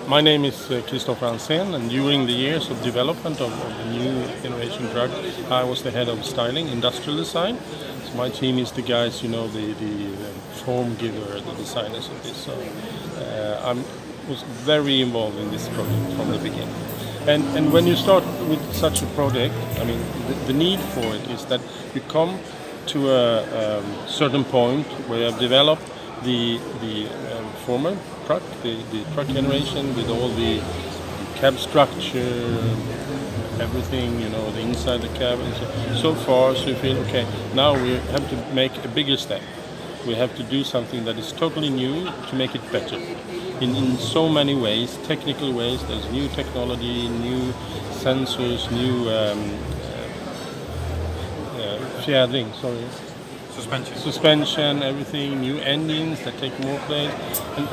My name is Christopher Hansen, and during the years of development of the new generation truck, I was the head of styling, industrial design. So my team is the guys, the form giver, the designers of this. So I was very involved in this project from the beginning. And when you start with such a project, I mean, the need for it is that you come to a certain point where you have developed the former truck, the truck generation with all the cab structure, everything, the inside the cab, and so far. So you feel, okay, now we have to make a bigger step. We have to do something that is totally new to make it better. In so many ways, technical ways, there's new technology, new sensors, new suspension, everything, new engines that take more place,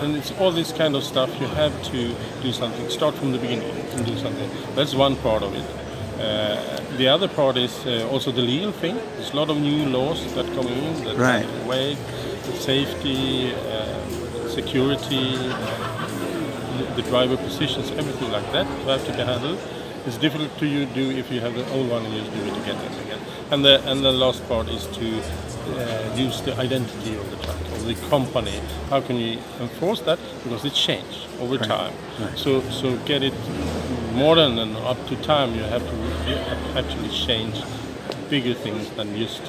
and it's all this kind of stuff. You have to do something, start from the beginning and do something. That's one part of it. The other part is also the legal thing. There's a lot of new laws that come in, that weight, safety, security, the driver positions, everything like that have to be handled. It's difficult to do if you have the old one and you just do it again and again. And the last part is to use the identity of the truck, of the company. How can you enforce that? Because it changed over time. So get it modern and up to time. You have to actually change bigger things than just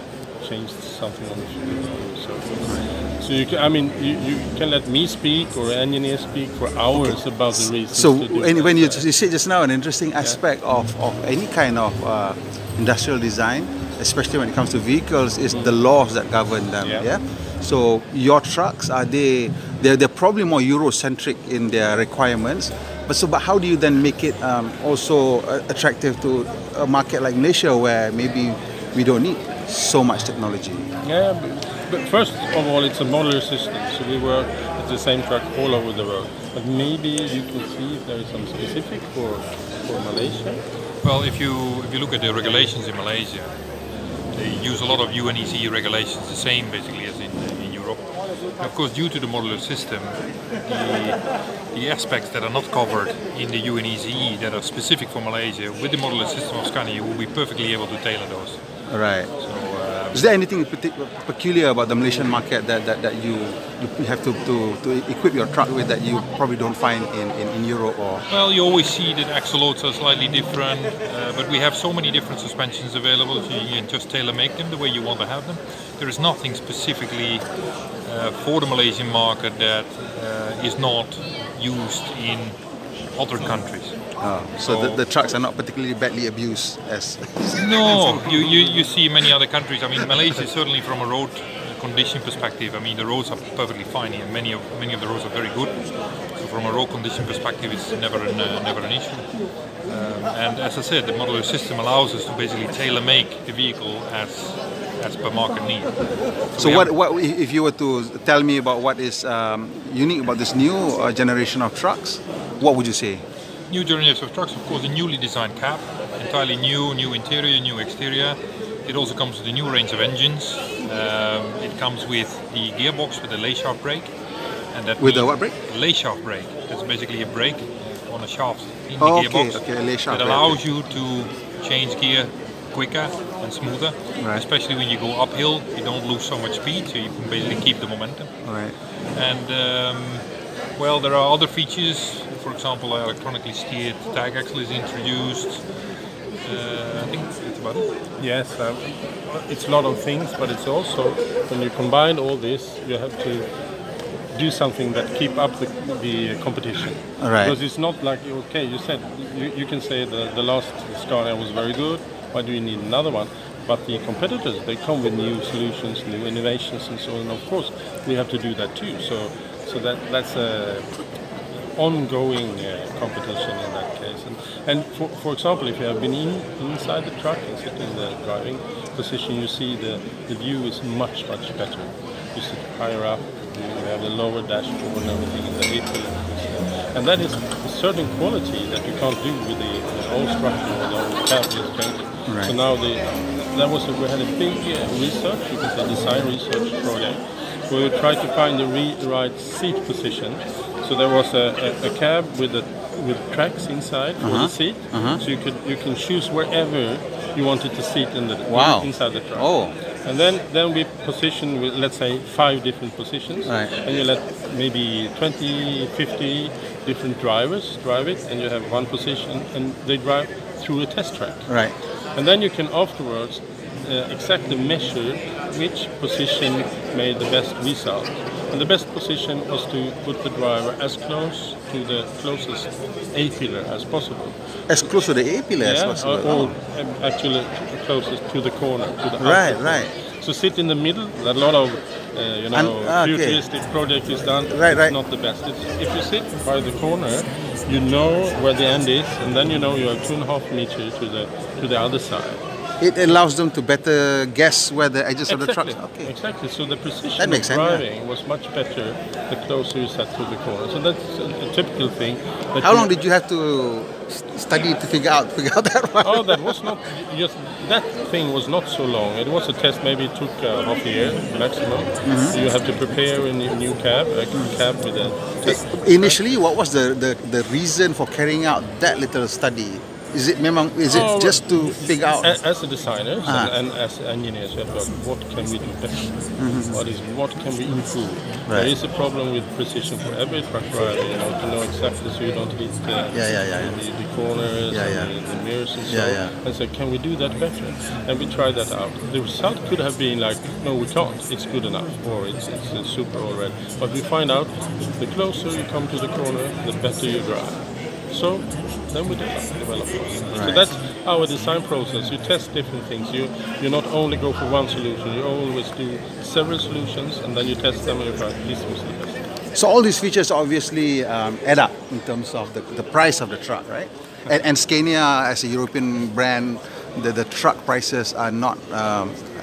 change something on the fuel. So you can let me speak or engineer speak for hours about the reasons. So when you said just now, an interesting aspect of any kind of industrial design, especially when it comes to vehicles, is the laws that govern them. Yeah. So your trucks they're probably more Eurocentric in their requirements. But how do you then make it also attractive to a market like Malaysia, where maybe we don't need so much technology? Yeah, but first of all, it's a modular system, so we work with the same truck all over the world. But maybe you can see if there is some specific for Malaysia. Well, if you look at the regulations in Malaysia, they use a lot of UNECE regulations, the same basically as in Europe. And of course, due to the modular system, the aspects that are not covered in the UNECE that are specific for Malaysia, with the modular system of Scania, you will be perfectly able to tailor those. Right. So, is there anything peculiar about the Malaysian market that you have to equip your truck with that you probably don't find in Europe? Or? Well, you always see that axle loads are slightly different, but we have so many different suspensions available, so you can just tailor-make them the way you want to have them. There is nothing specifically for the Malaysian market that is not used in other countries. So the trucks are not particularly badly abused as... No, you see many other countries. I mean, Malaysia certainly from a road condition perspective, I mean, the roads are perfectly fine here. Many of the roads are very good. So from a road condition perspective, it's never an issue. And as I said, the modular system allows us to basically tailor-make the vehicle as per market need. So what if you were to tell me about what is unique about this new generation of trucks, what would you say? New generation of trucks, of course, a newly designed cab, entirely new interior, new exterior. It also comes with a new range of engines. It comes with the gearbox with a lay shaft brake. And that with a what brake? Lay shaft brake. That's basically a brake on a shaft in the gearbox a lay shaft that allows you to change gear quicker and smoother. Especially when you go uphill, you don't lose so much speed, so you can basically keep the momentum. And well, there are other features. For example, electronically steered tag axle is introduced. I think that's about it. Yes, it's a lot of things, but it's also, when you combine all this, you have to do something that keep up the competition. Because it's not like, okay, you said, you can say the last Scania was very good, why do you need another one? But the competitors, they come with new solutions, new innovations and so on. And of course, we have to do that too. So that's a ongoing competition in that case. And for example, if you have been inside the truck and sit in the driving position, you see the view is much better. You sit higher up, you have the lower dashboard and everything, and the heat. And that is a certain quality that you can't do with the old structure or the old cab just painted. So now we had a big research, you can say design research project, where we tried to find the right seat position So there was a cab with tracks inside for the seat, so you can choose wherever you wanted to sit inside the truck. Oh. And then we position with, let's say, 5 different positions, and you let maybe 20, 50 different drivers drive it, and you have one position, and they drive through a test track. Right. And then you can afterwards exactly measure which position made the best result. And the best position was to put the driver as close to the closest A-pillar as possible. As close to the A-pillar as possible? Or actually closest to the corner. To the right. So sit in the middle. That a lot of futuristic project is done. It's not the best. If you sit by the corner, you know where the end is, and then you know you have 2.5 meters to the other side. It allows them to better guess where the edges of the truck are. Okay. Exactly. So the precision of driving was much better the closer you sat to the corner. So that's a typical thing. How long did you have to study to figure out that one? Oh, that was not just that thing was not so long. It was a test. Maybe it took half a year maximum. You have to prepare a new cab, a cab with a test. Initially, what was the reason for carrying out that little study? Is it just to figure out? As a designer and as engineers, we have to what can we do better? What can we improve? There is a problem with precision for every truck driver, to know exactly so you don't hit the corners, the mirrors and so on. And so can we do that better? And we tried that out. The result could have been like, no, we can't. It's good enough, or it's super already. But we find out the closer you come to the corner, the better you drive. So then we develop it. So that's our design process. You test different things. You not only go for one solution, you always do several solutions, and then you test them and you find this was the best. So all these features obviously add up in terms of the price of the truck, right? And Scania, as a European brand, the truck prices are not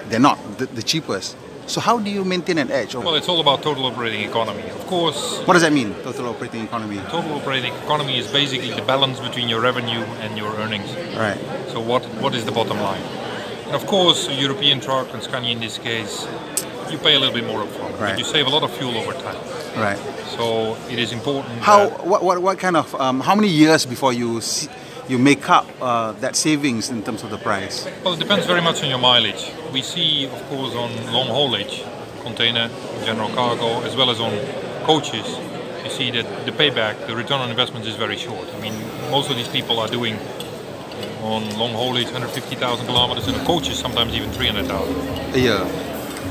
they're not the cheapest. So how do you maintain an edge? Well, it's all about total operating economy. Of course. What does that mean, total operating economy? Total operating economy is basically the balance between your revenue and your earnings. Right. So what is the bottom line? And of course, a European truck, and Scania in this case, you pay a little bit more upfront, but you save a lot of fuel over time. Right. So it is important. What kind of how many years before you make up that savings in terms of the price? Well, it depends very much on your mileage. We see, of course, on long haulage, container, general cargo, as well as on coaches, you see that the payback, the return on investment is very short. I mean, most of these people are doing on long haulage 150,000 kilometers, and on coaches sometimes even 300,000 a year.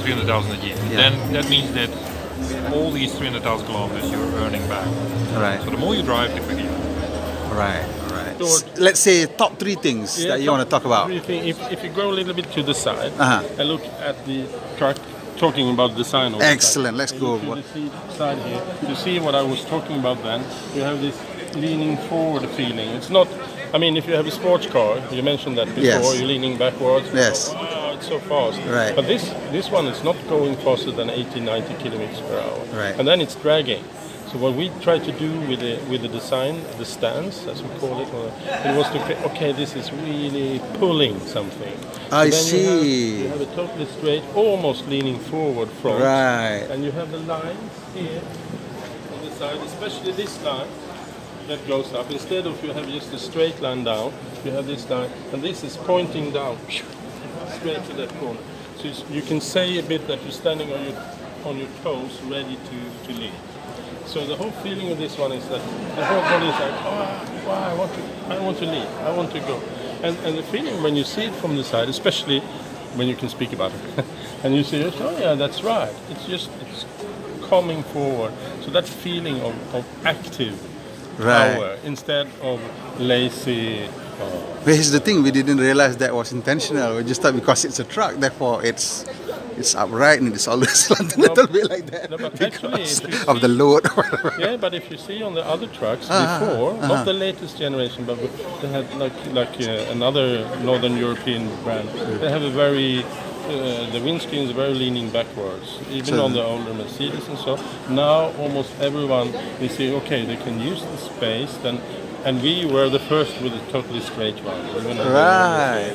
300,000 a year. Yeah. Then that means that all these 300,000 kilometers you're earning back. Right. So the more you drive, the quicker you are. Right. Let's say top 3 things that you want to talk about. If you go a little bit to the side and look at the truck, talking about design. Excellent. Let's go. To the side here, you see what I was talking about then. You have this leaning forward feeling. It's not. I mean, if you have a sports car, you mentioned that before. You're leaning backwards. Yes. Wow, it's so fast. Right. But this one is not going faster than 80, 90 kilometers per hour. Right. And then it's dragging. So what we try to do with the design, the stance, as we call it, it was to okay, this is really pulling something. I see. You have a totally straight, almost leaning forward front. Right. And you have the lines here on the side, especially this line that goes up. Instead of you have just a straight line down, you have this line, and this is pointing down straight to that corner. So you can say a bit that you're standing on your toes, ready to lead. So the whole feeling of this one is that the whole body is like, I want to lead, I want to go. And the feeling when you see it from the side, especially when you can speak about it, and you see, oh yeah, that's right. It's coming forward. So that feeling of active power instead of lazy. But here's the thing, we didn't realize that was intentional. We just thought because it's a truck, therefore it's upright and it's always slanted a little bit like that because of the load. Yeah, but if you see on the other trucks before, not the latest generation, but they had like another Northern European brand, they have a very the windscreen is very leaning backwards, even on the older Mercedes and so. Now almost everyone, they say, okay, they can use the space, then. And we were the first with a totally straight one. Right.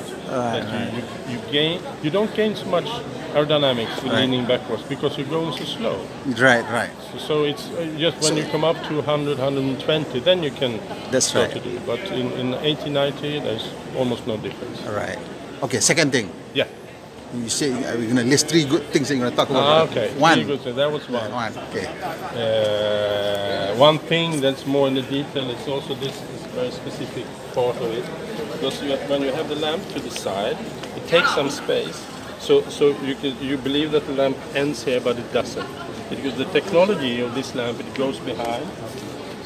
You don't gain so much aerodynamics with Right. leaning backwards because you're going so slow. Right, right. So it's just when you come up to 100, 120, then you can That's start right. to do it. But in 80, 90, there's almost no difference. Right. Okay, second thing. Yeah. You say we're going to list 3 good things that you're going to talk about. Okay. One. Very good. So that was one. One, okay. One thing that's more in the detail is also this is a very specific part of it. Because when you have the lamp to the side, it takes some space. So you believe that the lamp ends here, but it doesn't. Because the technology of this lamp, it goes behind.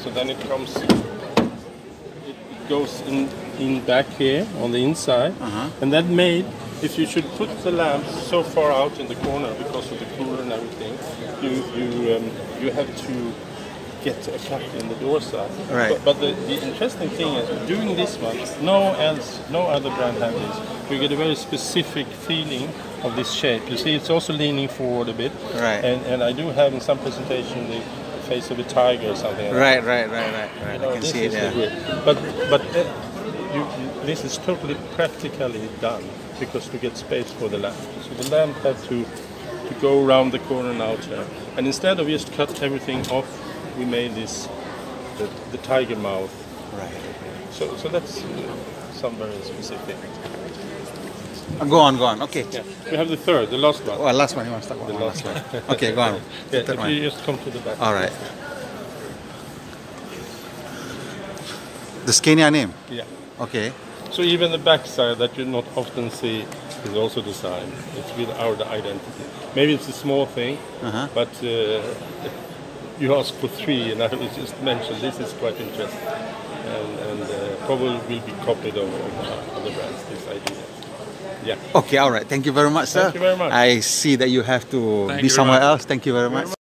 So then it comes, it goes in back here on the inside. And that made, if you should put the lamp so far out in the corner because of the cooler and everything, you have to get a cut in the door side. Right. But the interesting thing is, doing this one, no other brand has this. You get a very specific feeling of this shape. You see, it's also leaning forward a bit. Right. And I do have in some presentation the face of a tiger or something. Right. I can This see it is the there. grip. But this is totally practically done because to get space for the lamp. So the lamp had to go around the corner and out here. And instead of just cut everything off, we made this the tiger mouth. Right. So that's some very specific. Go on. Okay. Yeah. We have the third, the last one. Oh, last one. You want to talk about The last one. Okay, go on. Yeah, Third if one. you just come to the back. All right. The Scania name. Yeah. Okay. So even the back side that you not often see is also designed. It's with our identity. Maybe it's a small thing, but you asked for 3, and I will just mention this is quite interesting, and probably will be copied over other brands. This idea. Yeah. Okay, all right. Thank you very much, sir. Thank you very much. I see that you have to Thank be you very somewhere much. else. Thank you very much.